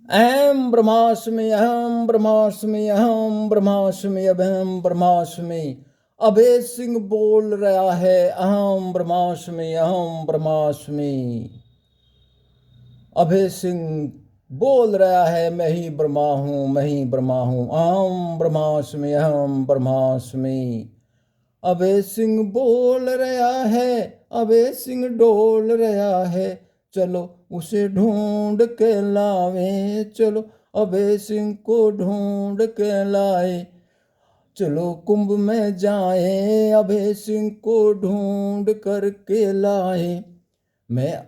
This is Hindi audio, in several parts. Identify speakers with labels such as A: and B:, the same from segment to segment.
A: अहम ब्रह्मास्मि अहम ब्रह्मास्मि अहम ब्रह्मास्मि अहम ब्रह्मास्मि। अभय सिंह बोल रहा है अहम ब्रह्मास्मि अहम ब्रह्मास्मि। अभय सिंह बोल रहा है मैं ही ब्रह्मा हूँ मैं ही ब्रह्मा हूँ अहम ब्रह्मास्मि अहम ब्रह्मास्मि। अभय सिंह बोल रहा है अभय सिंह डोल रहा है चलो उसे ढूंढ के लावे चलो अभय सिंह को ढूंढ के लाए चलो कुंभ में जाए अभय सिंह को ढूंढ करके लाए। मैं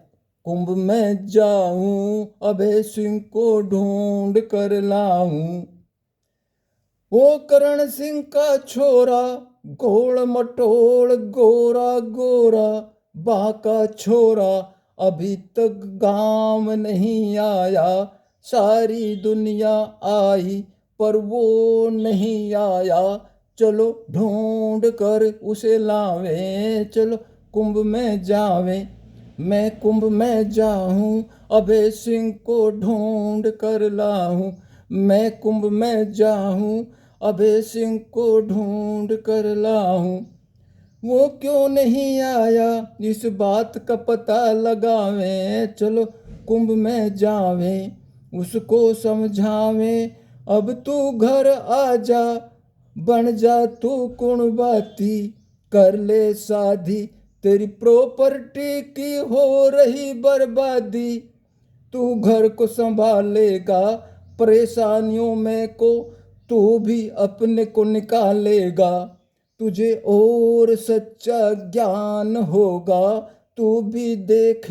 A: कुंभ में जाऊं अभय सिंह को ढूंढ कर लाऊं। वो करण सिंह का छोरा गोड़ मटोल गोरा गोरा बाका छोरा अभी तक गांव नहीं आया। सारी दुनिया आई पर वो नहीं आया चलो ढूंढ कर उसे लावे चलो कुंभ में जावे। मैं कुंभ में जाऊं अभय सिंह को ढूंढ कर लाऊं। मैं कुंभ में जाऊं अभय सिंह को ढूंढ कर लाऊं। वो क्यों नहीं आया इस बात का पता लगावें चलो कुंभ में जावें उसको समझावें। अब तू घर आ जा बन जा तू कुणबाती कर ले शादी तेरी प्रॉपर्टी की हो रही बर्बादी। तू घर को संभालेगा परेशानियों में को तू भी अपने को निकालेगा। तुझे और सच्चा ज्ञान होगा तू भी देख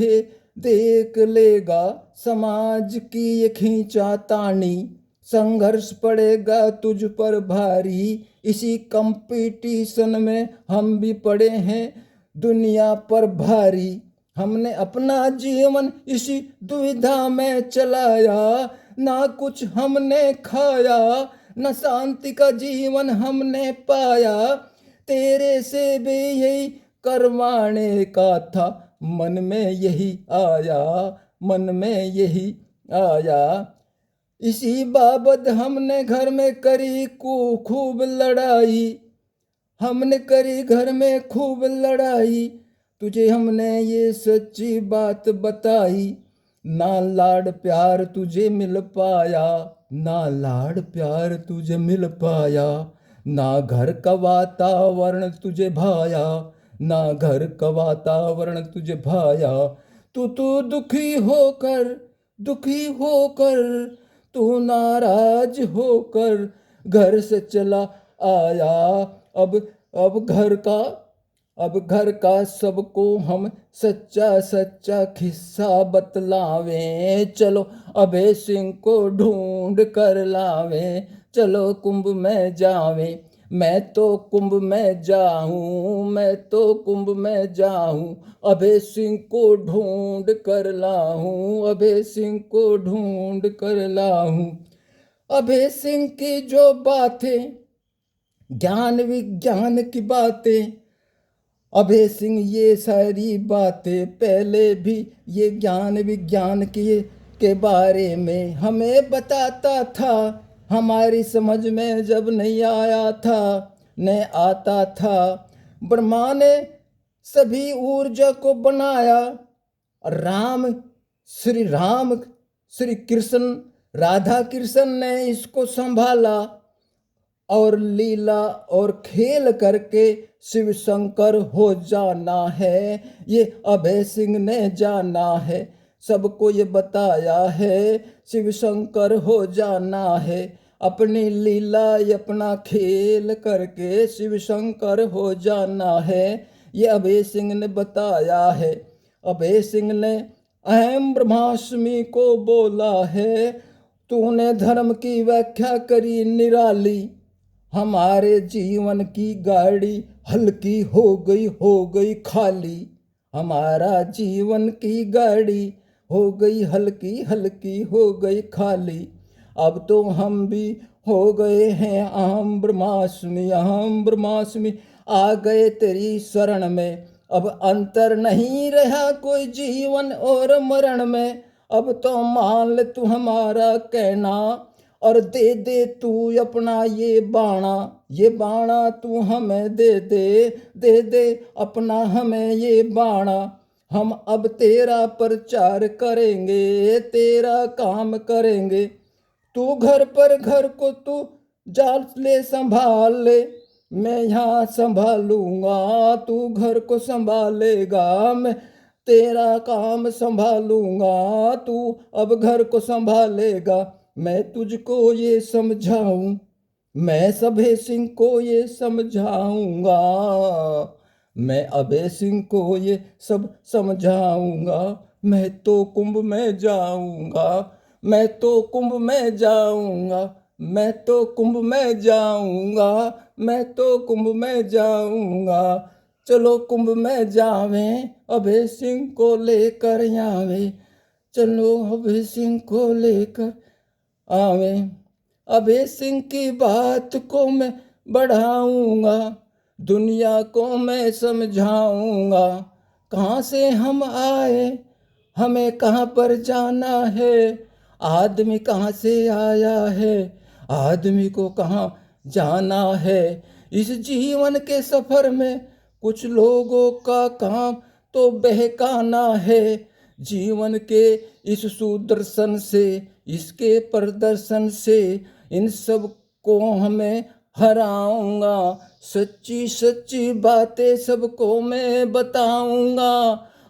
A: लेगा। समाज की ये खींचातानी संघर्ष पड़ेगा तुझ पर भारी। इसी कंपटीशन में हम भी पड़े हैं दुनिया पर भारी। हमने अपना जीवन इसी दुविधा में चलाया ना कुछ हमने खाया न शांति का जीवन हमने पाया। तेरे से भी यही करवाने का था मन में यही आया मन में यही आया। इसी बाबत हमने घर में करी खूब लड़ाई। हमने करी घर में खूब लड़ाई तुझे हमने ये सच्ची बात बताई। ना लाड प्यार तुझे मिल पाया ना लाड प्यार तुझे मिल पाया। ना घर का वातावरण तुझे भाया ना घर का वातावरण तुझे भाया। तू दुखी होकर तू नाराज होकर घर से चला आया। अब अब घर का सबको हम सच्चा सच्चा किस्सा बतलावें चलो अभय सिंह को ढूंढ कर लावें चलो कुंभ में जावें। मैं तो कुंभ में जाऊं अभय सिंह को ढूंढ कर लाऊं अभय सिंह को ढूंढ कर लाऊं। अभय सिंह की जो बातें ज्ञान विज्ञान की बातें अभय सिंह ये सारी बातें पहले भी ये ज्ञान विज्ञान के बारे में हमें बताता था। हमारी समझ में जब नहीं आया था न आता था। ब्रह्मा ने सभी ऊर्जा को बनाया। राम श्री कृष्ण राधा कृष्ण ने इसको संभाला और लीला और खेल करके शिव शंकर हो जाना है। ये अभय सिंह ने जाना है सबको ये बताया है शिव शंकर हो जाना है। अपनी लीला अपना खेल करके शिव शंकर हो जाना है ये अभय सिंह ने बताया है। अभय सिंह ने अहम ब्रह्मास्मि को बोला है। तूने धर्म की व्याख्या करी निराली। हमारे जीवन की गाड़ी हल्की हो गई खाली। हमारा जीवन की गाड़ी हो गई हल्की हो गई खाली। अब तो हम भी हो गए हैं अहम ब्रह्मास्मि आ गए तेरी शरण में। अब अंतर नहीं रहा कोई जीवन और मरण में। अब तो मान ले तू हमारा कहना, और दे दे तू अपना ये बाणा तू हमें दे दे अपना हमें ये बाणा। हम अब तेरा प्रचार करेंगे, तेरा काम करेंगे। तू घर पर घर को तू जाल ले संभाल ले, मैं यहाँ संभालूंगा। तू घर को संभालेगा, मैं तेरा काम संभालूंगा। तू अब घर को संभालेगा, मैं तुझको ये समझाऊं, मैं अभय सिंह को ये समझाऊंगा। मैं अभय सिंह को ये सब समझाऊंगा। मैं तो कुंभ में जाऊंगा, मैं तो कुंभ में जाऊंगा, मैं तो कुंभ में जाऊंगा, मैं तो कुंभ में जाऊंगा। चलो कुंभ में जावें, अभय सिंह को लेकर आवे। चलो अभय सिंह को लेकर आवे। अभय सिंह की बात को मैं बढ़ाऊंगा, दुनिया को मैं समझाऊंगा। कहाँ से हम आए, हमें कहाँ पर जाना है, आदमी कहाँ से आया है, आदमी को कहाँ जाना है। इस जीवन के सफर में कुछ लोगों का काम तो बहकाना है। जीवन के इस सुदर्शन से, इसके प्रदर्शन से इन सब को हमें हराऊंगा। सच्ची सच्ची बातें सबको मैं बताऊंगा।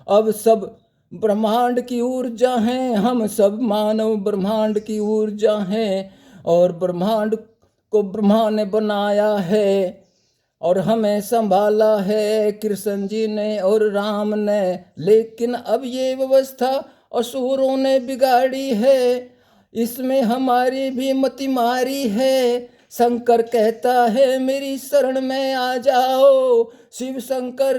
A: अब सब ब्रह्मांड की ऊर्जा हैं, हम सब मानव ब्रह्मांड की ऊर्जा हैं, और ब्रह्मांड को ब्रह्मा ने बनाया है और हमें संभाला है कृष्ण जी ने और राम ने। लेकिन अब ये व्यवस्था असुरों ने बिगाड़ी है, इसमें हमारी भी मति मारी है। शंकर कहता है मेरी शरण में आ जाओ, शिव शंकर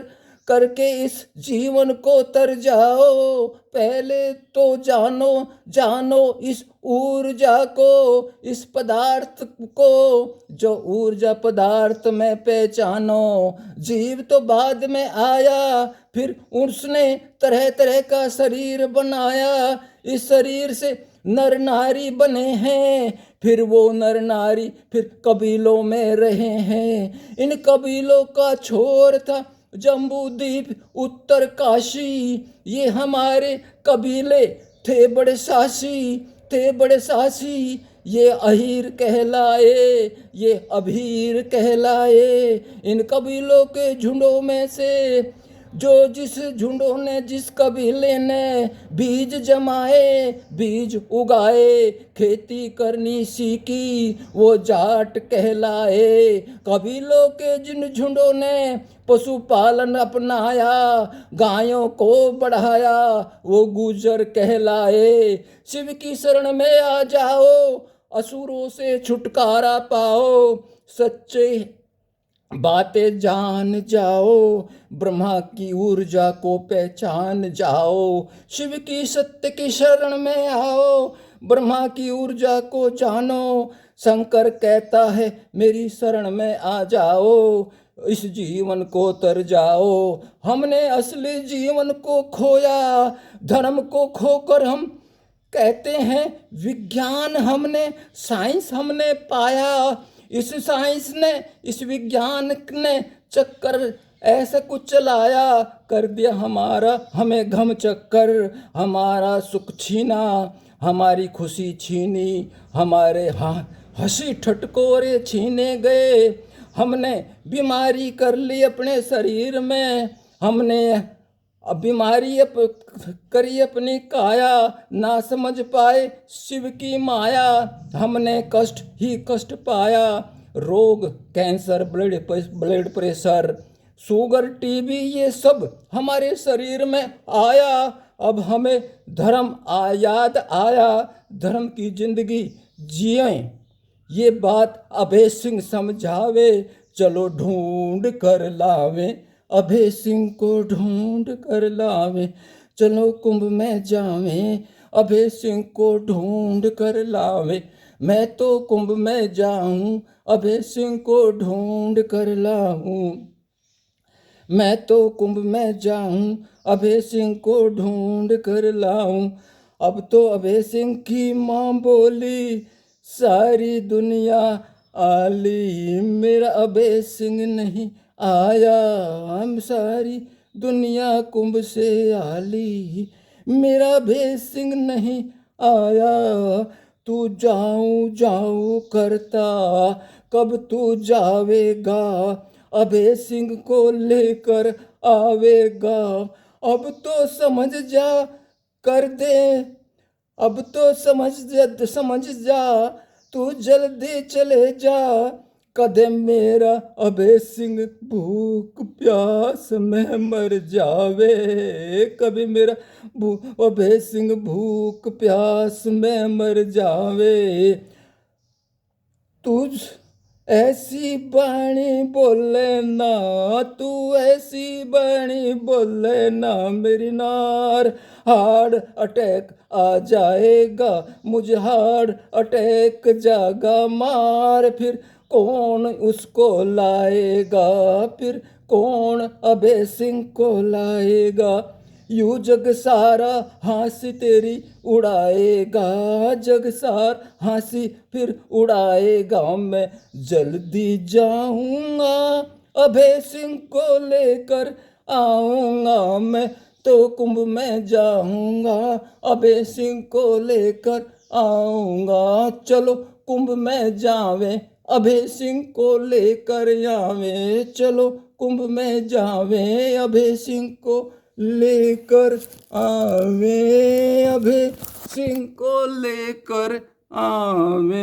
A: करके इस जीवन को तर जाओ। पहले तो जानो इस ऊर्जा को, इस पदार्थ को, जो ऊर्जा पदार्थ में पहचानो। जीव तो बाद में आया, फिर उसने तरह तरह का शरीर बनाया। इस शरीर से नर नारी बने हैं, फिर वो नर नारी फिर कबीलों में रहे हैं। इन कबीलों का छोर था जम्बूद्वीप उत्तर काशी। ये हमारे कबीले थे बड़े सासी। ये अहीर कहलाए, ये अभीर कहलाए। इन कबीलों के झुंडों में से जो जिस झुंडों ने, जिस कबीले ने बीज जमाए, बीज उगाए, खेती करनी सीखी, वो जाट कहलाए। कबीलों के जिन झुंडों ने पशुपालन अपनाया, गायों को बढ़ाया, वो गुजर कहलाए। शिव की शरण में आ जाओ, असुरों से छुटकारा पाओ। सच्चे बातें जान जाओ, ब्रह्मा की ऊर्जा को पहचान जाओ। शिव की सत्य की शरण में आओ, ब्रह्मा की ऊर्जा को जानो। शंकर कहता है मेरी शरण में आ जाओ, इस जीवन को तर जाओ। हमने असली जीवन को खोया, धर्म को खोकर हम कहते हैं विज्ञान हमने, साइंस हमने पाया। इस साइंस ने, इस विज्ञान ने चक्कर ऐसा कुछ चलाया, कर दिया हमारा हमें घम चक्कर। हमारा सुख छीना, हमारी खुशी छीनी, हमारे हंसी ठटकोरे छीने गए। हमने बीमारी कर ली अपने शरीर में, हमने बीमारी करी अपनी काया, ना समझ पाए शिव की माया। हमने कष्ट ही कष्ट पाया, रोग cancer, blood pressure, sugar, TB, ये सब हमारे शरीर में आया। अब हमें धर्म याद आया, धर्म की जिंदगी जिएं, ये बात अभय सिंह समझावे। चलो ढूंढ कर लावे, अभय सिंह को ढूंढ कर लावे। चलो कुंभ में जावें, अभय सिंह को ढूंढ कर लावे। मैं तो कुंभ में जाऊं, अभय सिंह को ढूंढ कर लाऊं। मैं तो कुंभ में जाऊं, अभय सिंह को ढूंढ कर लाऊं। अब तो अभय सिंह की माँ बोली, सारी दुनिया आली, मेरा अभय सिंह नहीं आया, हम सारी दुनिया कुंभ से आली, मेरा अभय सिंह नहीं आया। तू जाऊं जाऊं करता, कब तू जावेगा, अभय सिंह को लेकर आवेगा। अब तो समझ जा, कर दे, अब तो समझ जा, तू जल्दी चले जा, कदम मेरा अभय सिंह भूख प्यास में मर जावे, कभी मेरा अभय सिंह भूख प्यास में मर जावे। तुझ ऐसी बाणी बोले ना, तू ऐसी बाणी बोले ना, मेरी नार हार्ट अटैक आ जाएगा, मुझे हार्ट अटैक जागा मार, फिर कौन उसको लाएगा, फिर कौन अभय सिंह को लाएगा। यू जग सारा हंसी तेरी उड़ाएगा, जग सार हंसी फिर उड़ाएगा। मैं जल्दी जाऊंगा, अभय सिंह को लेकर आऊंगा, मैं तो कुंभ में जाऊंगा, अभय सिंह को लेकर आऊंगा। चलो कुंभ में जावे, अभय सिंह को लेकर आवे, चलो कुंभ में जावे, अभय सिंह को लेकर आवे, अभय सिंह को लेकर आवे।